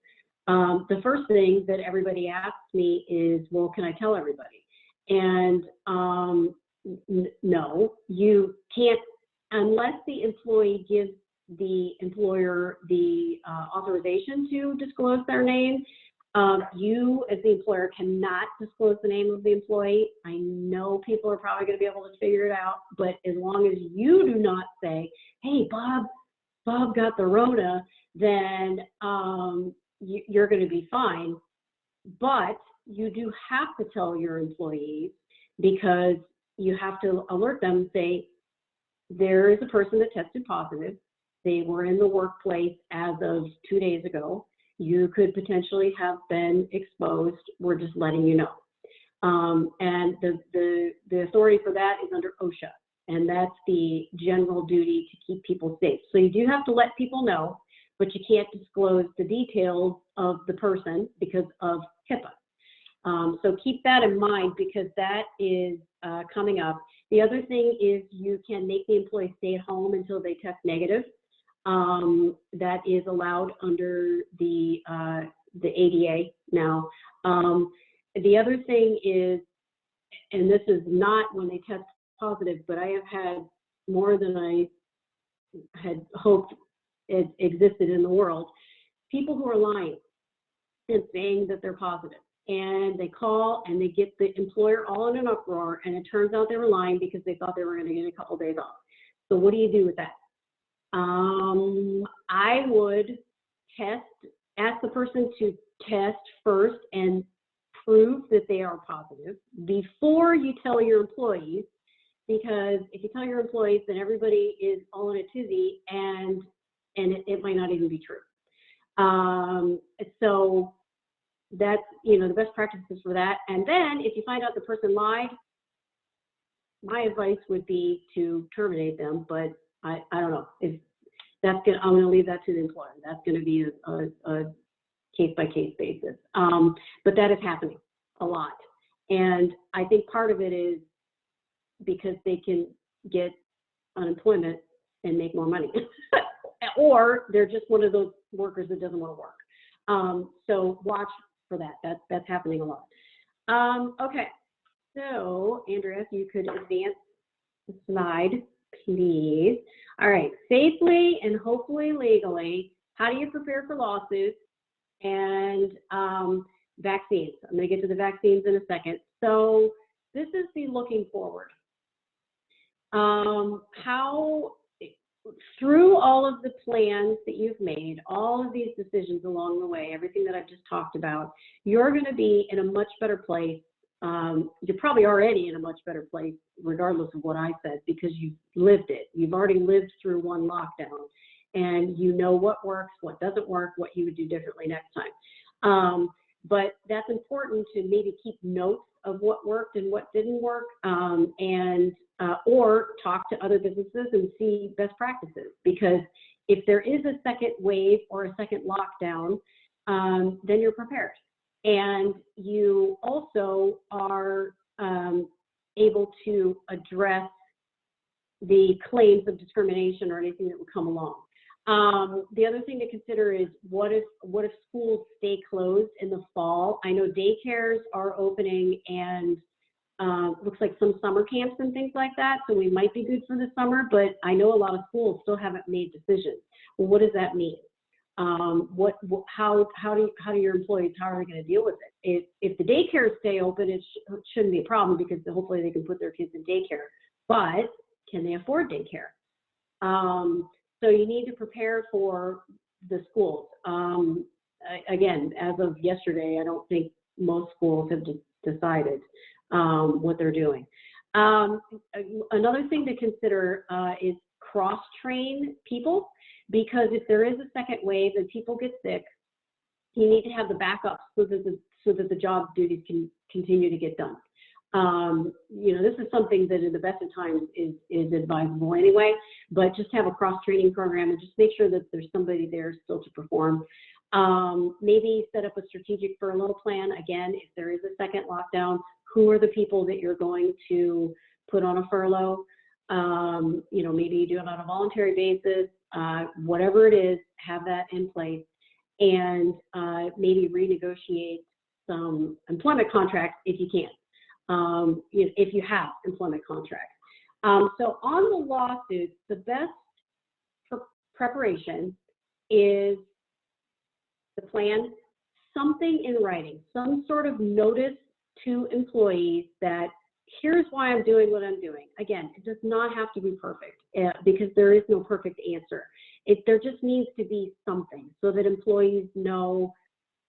The first thing that everybody asks me is, well, can I tell everybody? And no, you can't, unless the employee gives the employer the authorization to disclose their name. You, as the employer, cannot disclose the name of the employee. I know people are probably going to be able to figure it out, but as long as you do not say, hey, Bob got the Rona, then you're going to be fine. But you do have to tell your employees, because you have to alert them and say, there is a person that tested positive. They were in the workplace as of 2 days ago. You could potentially have been exposed. We're just letting you know. And the authority for that is under OSHA, and that's the general duty to keep people safe. So you do have to let people know, but you can't disclose the details of the person because of HIPAA. So keep that in mind, because that is coming up. The other thing is you can make the employee stay at home until they test negative. That is allowed under the ADA now. The other thing is, and this is not when they test positive, but I have had more than I had hoped it existed in the world, people who are lying and saying that they're positive. And they call and they get the employer all in an uproar, and it turns out they were lying because they thought they were going to get a couple days off. So what do you do with that? I would ask the person to test first and prove that they are positive before you tell your employees, because if you tell your employees, then everybody is all in a tizzy, and it might not even be true. So that's, you know, the best practices for that. And then if you find out the person lied, my advice would be to terminate them, but I don't know if that's going to, I'm going to leave that to the employer. That's going to be a case-by-case basis. But that is happening a lot. And I think part of it is because they can get unemployment and make more money. Or they're just one of those workers that doesn't want to work. So watch for that. That's happening a lot. Okay. So, Andrea, if you could advance the slide, please. All right, safely and hopefully legally, how do you prepare for lawsuits and vaccines? I'm going to get to the vaccines in a second. So this is the looking forward. How, through all of the plans that you've made, all of these decisions along the way, everything that I've just talked about, you're going to be in a much better place. You're probably already in a much better place, regardless of what I said, because you've lived it. You've already lived through one lockdown, and you know what works, what doesn't work, what you would do differently next time. But that's important to maybe keep notes of what worked and what didn't work, or talk to other businesses and see best practices. Because if there is a second wave or a second lockdown, then you're prepared. And you also are able to address the claims of discrimination or anything that would come along. The other thing to consider is what if schools stay closed in the fall? I know daycares are opening, and looks like some summer camps and things like that. So we might be good for the summer, but I know a lot of schools still haven't made decisions. Well, what does that mean? How do your employees, how are they going to deal with it? If the daycares stay open, it shouldn't be a problem, because hopefully they can put their kids in daycare. But can they afford daycare? So you need to prepare for the schools. Again, as of yesterday, I don't think most schools have decided what they're doing. Another thing to consider is cross-train people, because if there is a second wave and people get sick, you need to have the backup so that the job duties can continue to get done. This is something that in the best of times is advisable anyway, but just have a cross-training program and just make sure that there's somebody there still to perform. Maybe set up a strategic furlough plan. Again, if there is a second lockdown, who are the people that you're going to put on a furlough? Maybe you do it on a voluntary basis, whatever it is, have that in place, and maybe renegotiate some employment contracts if you can. If you have employment contracts. So on the lawsuits, the best preparation is the plan, something in writing, some sort of notice to employees that here's why I'm doing what I'm doing. Again, it does not have to be perfect because there is no perfect answer. There just needs to be something so that employees know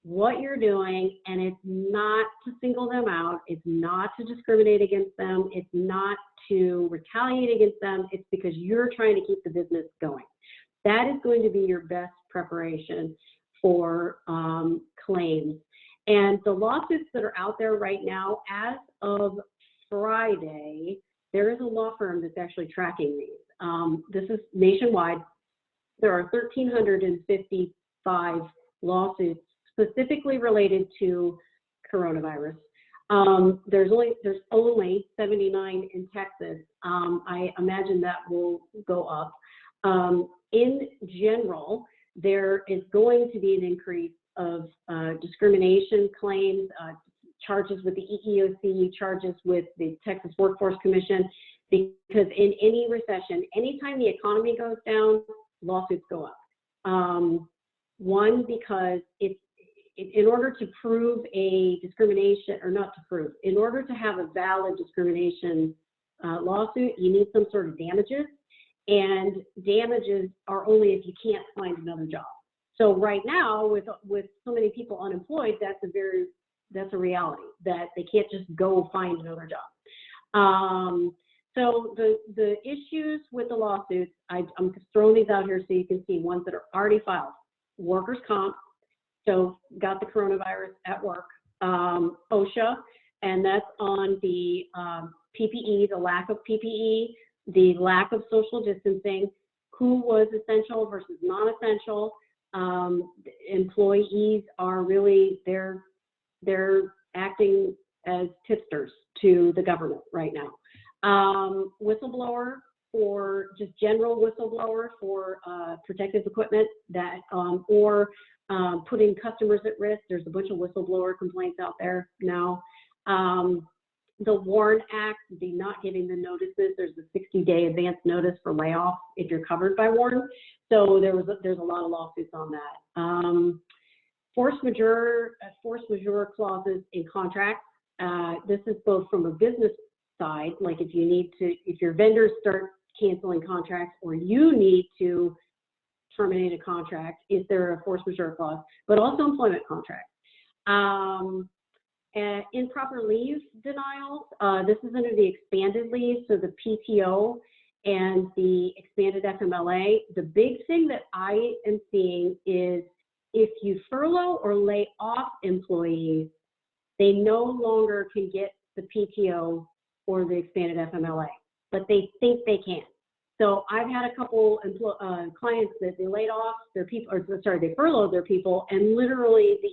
what you're doing, and it's not to single them out, it's not to discriminate against them, it's not to retaliate against them, it's because you're trying to keep the business going. That is going to be your best preparation for claims. And the lawsuits that are out there right now, as of Friday, there is a law firm that's actually tracking these. This is nationwide. There are 1,355 lawsuits specifically related to coronavirus. There's only 79 in Texas. I imagine that will go up. In general, there is going to be an increase of discrimination claims, charges with the Eeoc, charges with the Texas Workforce Commission, because in any recession, anytime the economy goes down, lawsuits go up. One, because in order to prove a discrimination, or not to prove, in order to have a valid discrimination lawsuit, you need some sort of damages, and damages are only if you can't find another job. So right now, with so many people unemployed, that's a reality, that they can't just go find another job. So the issues with the lawsuits, I'm just throwing these out here so you can see ones that are already filed. Workers' comp, so got the coronavirus at work. OSHA, and that's on the PPE, the lack of PPE, the lack of social distancing, who was essential versus non-essential. Employees are really, they're acting as tipsters to the government right now. Whistleblower, for just general whistleblower for protective equipment that, or putting customers at risk. There's a bunch of whistleblower complaints out there now. The WARN Act, the not giving the notices, there's a 60-day advance notice for layoff if you're covered by WARN. So there's a lot of lawsuits on that. Force majeure clauses in contracts. This is both from a business side, like if your vendors start canceling contracts or you need to terminate a contract, is there a force majeure clause, but also employment contracts. Improper leave denials, this is under the expanded leave, so the PTO and the expanded FMLA. The big thing that I am seeing is if you furlough or lay off employees, they no longer can get the PTO or the expanded FMLA, but they think they can. So I've had a couple clients that they laid off their people, they furloughed their people, and literally the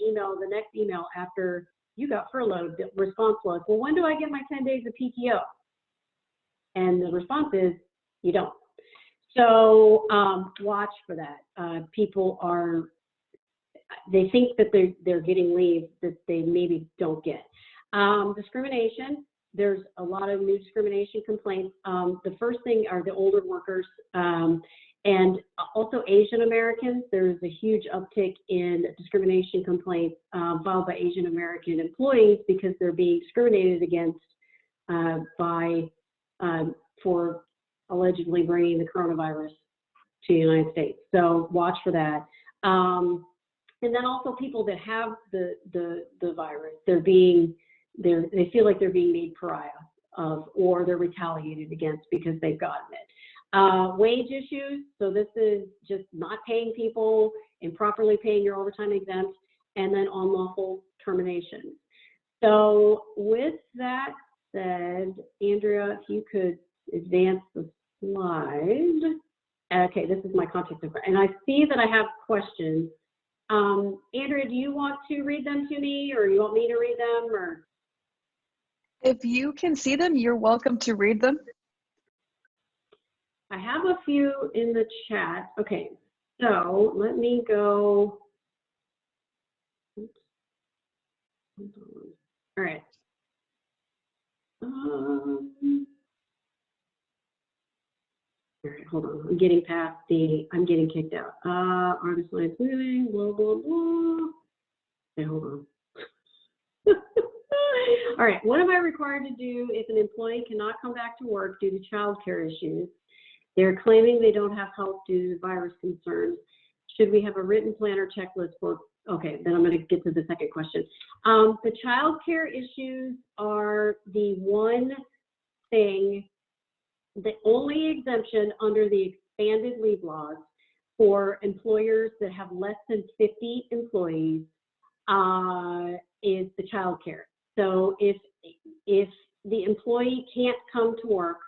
next email after you got furloughed, the response was, well, when do I get my 10 days of PTO? And the response is, you don't. So watch for that. People they think that they're getting leave that they maybe don't get. Discrimination. There's a lot of new discrimination complaints. The first thing are the older workers and also Asian Americans. There's a huge uptick in discrimination complaints filed by Asian American employees because they're being discriminated against for allegedly bringing the coronavirus to the United States. So watch for that. And then also people that have the virus, they feel like they're being made pariah of, or they're retaliated against because they've gotten it. Wage issues, so this is just not paying people, improperly paying your overtime exempt. and then unlawful termination. So with that said, Andrea, if you could advance the slide. Okay, this is my contact info. And I see that I have questions. Andrea, do you want to read them to me, or you want me to read them, or? If you can see them, you're welcome to read them. I have a few in the chat. Okay, so let me go. Oops. All right. All right, hold on. I'm getting past I'm getting kicked out. Are the slides moving? Blah, blah, blah. Okay, hold on. All right, what am I required to do if an employee cannot come back to work due to childcare issues? They're claiming they don't have health due to virus concerns. Should we have a written plan or checklist for, okay, then I'm going to get to the second question. The childcare issues are the one thing, the only exemption under the expanded leave laws for employers that have less than 50 employees is the childcare. So if the employee can't come to work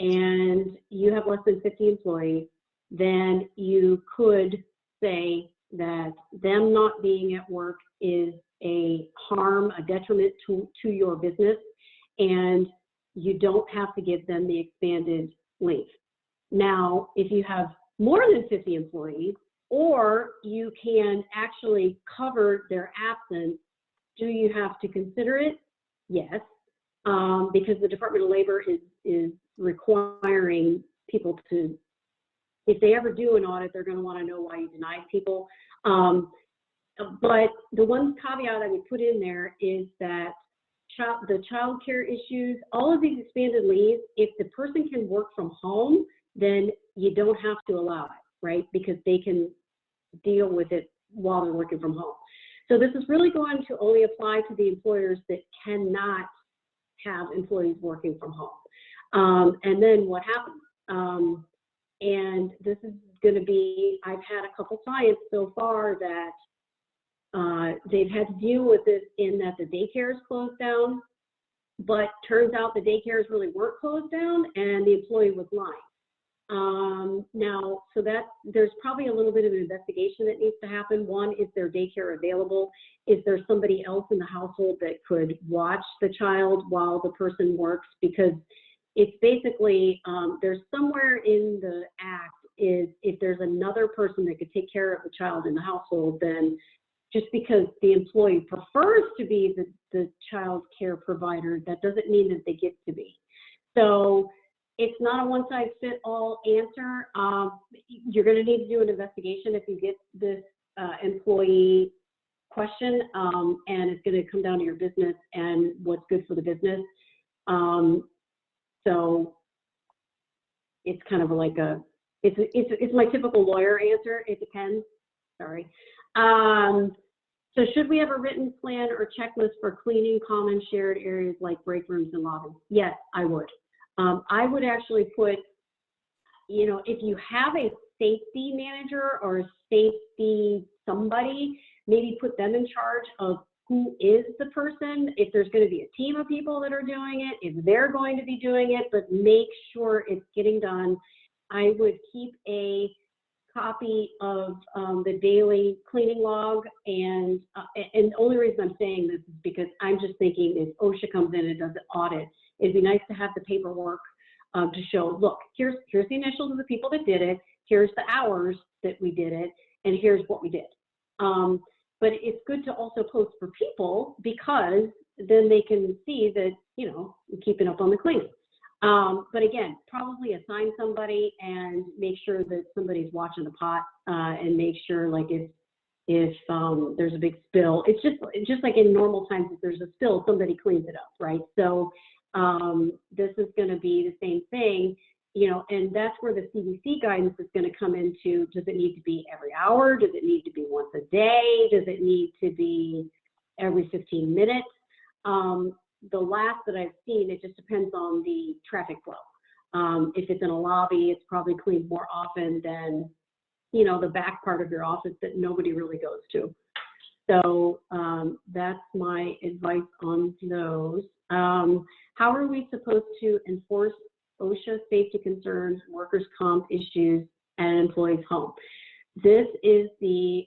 and you have less than 50 employees, then you could say that them not being at work is a harm, a detriment to your business, and you don't have to give them the expanded leave. Now, if you have more than 50 employees, or you can actually cover their absence, do you have to consider it? Yes, because the Department of Labor is requiring people to, if they ever do an audit, they're going to want to know why you denied people. But the one caveat I would put in there is that the child care issues, all of these expanded leaves, if the person can work from home, then you don't have to allow it, right? Because they can deal with it while they're working from home. So this is really going to only apply to the employers that cannot have employees working from home. And then what happens? And this is going to be, I've had a couple clients so far that they've had to deal with this in that the daycare is closed down, but turns out the daycares really weren't closed down and the employee was lying. Now, so that there's probably a little bit of an investigation that needs to happen. One, is there daycare available? Is there somebody else in the household that could watch the child while the person works? Because it's basically, there's somewhere in the act is if there's another person that could take care of the child in the household, then just because the employee prefers to be the child care provider, that doesn't mean that they get to be. So it's not a one-size-fits-all answer. You're going to need to do an investigation if you get this employee question, and it's going to come down to your business and what's good for the business. So it's kind of like it's my typical lawyer answer. It depends. Sorry. So should we have a written plan or checklist for cleaning common shared areas like break rooms and lobbies? Yes, I would. I would actually put, you know, if you have a safety manager or a safety somebody, maybe put them in charge of who is the person, if there's going to be a team of people that are doing it, if they're going to be doing it, but make sure it's getting done. I would keep a copy of the daily cleaning log, and the only reason I'm saying this is because I'm just thinking if OSHA comes in and does an audit, it'd be nice to have the paperwork to show, look, here's the initials of the people that did it, here's the hours that we did it, and here's what we did. But it's good to also post for people because then they can see that, you know, you're keeping up on the cleaning. But again, probably assign somebody and make sure that somebody's watching the pot and make sure, like, if there's a big spill, it's just like in normal times, if there's a spill, somebody cleans it up, right? So this is going to be the same thing, you know, and that's where the CDC guidance is going to come into. Does it need to be every hour? Does it need to be once a day? Does it need to be every 15 minutes? The last that I've seen, it just depends on the traffic flow. If it's in a lobby, it's probably cleaned more often than, you know, the back part of your office that nobody really goes to. So that's my advice on those. How are we supposed to enforce OSHA safety concerns, workers' comp issues, and employees' home? This is the,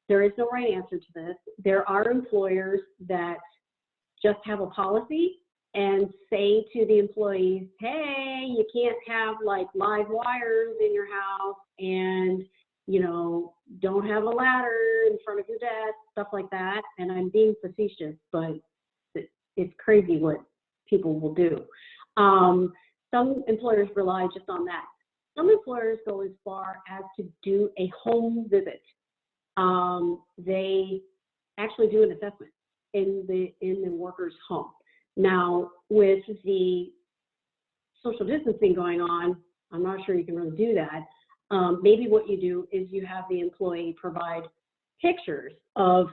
there is no right answer to this. There are employers that just have a policy and say to the employees, hey, you can't have like live wires in your house, and you know, don't have a ladder in front of your desk, stuff like that. And I'm being facetious, but it's crazy what people will do. Some employers rely just on that. Some employers go as far as to do a home visit. They actually do an assessment in the worker's home. Now, with the social distancing going on, I'm not sure you can really do that. Maybe what you do is you have the employee provide pictures of,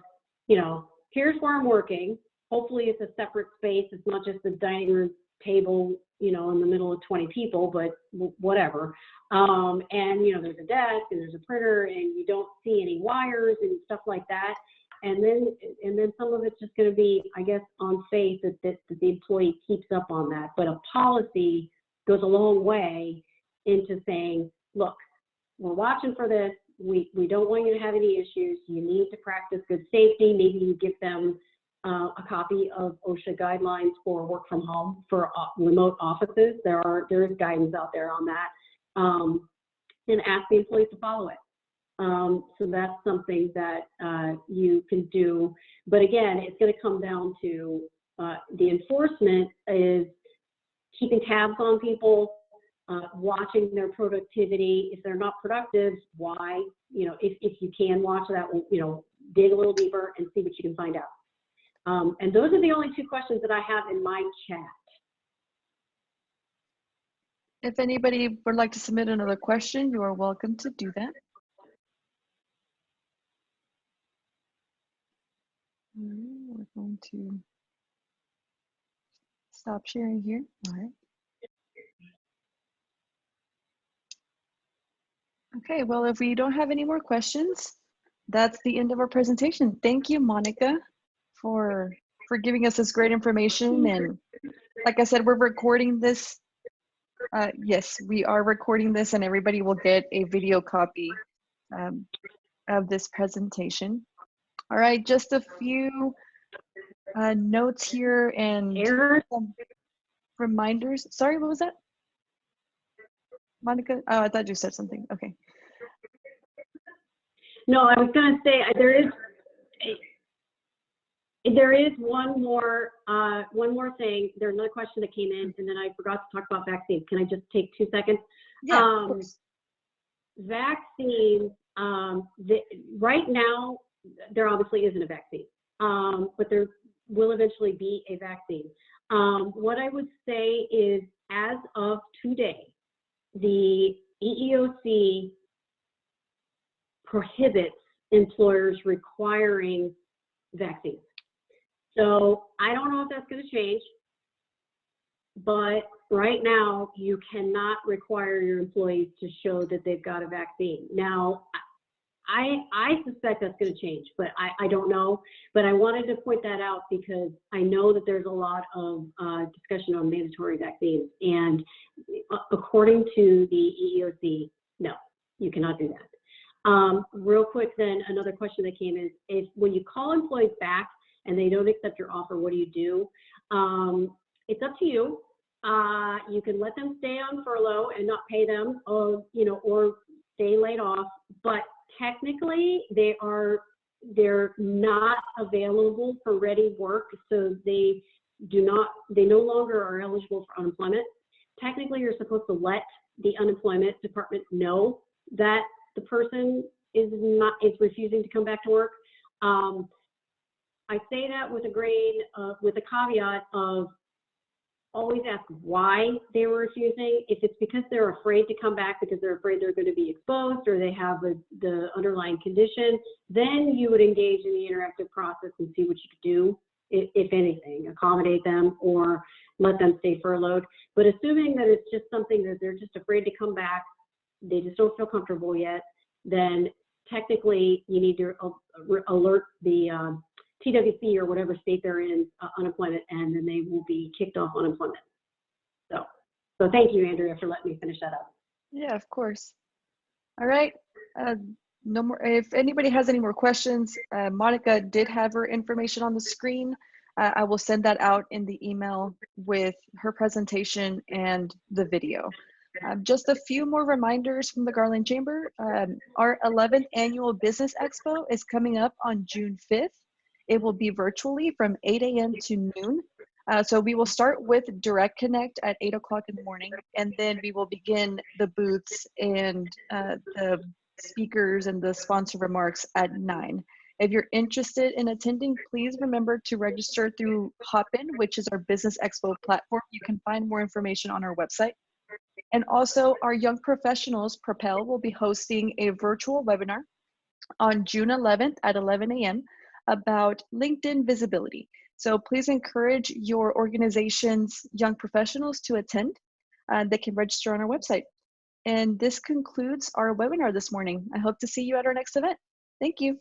you know, here's where I'm working. Hopefully it's a separate space. It's not just a dining room table, you know, in the middle of 20 people, but whatever. And, you know, there's a desk and there's a printer and you don't see any wires and stuff like that. And then some of it's just going to be, I guess, on faith that the employee keeps up on that. But a policy goes a long way into saying, look, we're watching for this. We don't want you to have any issues. You need to practice good safety. Maybe you give them a copy of OSHA guidelines for work from home for remote offices. There is guidance out there on that, and ask the employees to follow it. So that's something that you can do. But again, it's going to come down to the enforcement is keeping tabs on people, watching their productivity. If they're not productive, why? You know, if you can watch that, you know, dig a little deeper and see what you can find out. And those are the only two questions that I have in my chat. If anybody would like to submit another question, you are welcome to do that. We're going to stop sharing here. All right. Okay, well, if we don't have any more questions, that's the end of our presentation. Thank you, Monica, for giving us this great information. And like I said, we're recording this. Yes, we are recording this, and everybody will get a video copy of this presentation. All right, just a few notes here and some reminders. Sorry, what was that? Monica? Oh, I thought you said something. Okay. No, I was going to say there is one more thing. There's another question that came in, and then I forgot to talk about vaccines. Can I just take 2 seconds? Yeah, of course. Vaccines. Right now, there obviously isn't a vaccine, but there will eventually be a vaccine. What I would say is, as of today, the EEOC prohibits employers requiring vaccines. So I don't know if that's going to change, but right now you cannot require your employees to show that they've got a vaccine. Now, I suspect that's going to change, but I don't know. But I wanted to point that out because I know that there's a lot of discussion on mandatory vaccines. And according to the EEOC, no, you cannot do that. Real quick then, another question that came in is when you call employees back and they don't accept your offer, what do you do? It's up to you. You can let them stay on furlough and not pay them, or stay laid off. But technically, they're not available for ready work, so they no longer are eligible for unemployment. Technically, you're supposed to let the unemployment department know that the person is refusing to come back to work. I say that with a caveat of always ask why they were refusing. If it's because they're afraid to come back because they're afraid they're going to be exposed or they have the underlying condition, then you would engage in the interactive process and see what you could do, if anything, accommodate them or let them stay furloughed. But assuming that it's just something that they're just afraid to come back, they just don't feel comfortable yet, then technically you need to alert the TWC or whatever state they're in unemployment, and then they will be kicked off unemployment. So thank you, Andrea, for letting me finish that up. Yeah, of course. All right. No more. If anybody has any more questions, Monica did have her information on the screen. I will send that out in the email with her presentation and the video. Just a few more reminders from the Garland Chamber. Our 11th annual Business Expo is coming up on June 5th. It will be virtually from 8 a.m. to noon. So we will start with Direct Connect at 8 o'clock in the morning, and then we will begin the booths and the speakers and the sponsor remarks at 9. If you're interested in attending, please remember to register through Hopin, which is our Business Expo platform. You can find more information on our website. And also our Young Professionals, Propel, will be hosting a virtual webinar on June 11th at 11 a.m. about LinkedIn visibility. So please encourage your organization's young professionals to attend. They can register on our website. And this concludes our webinar this morning. I hope to see you at our next event. Thank you.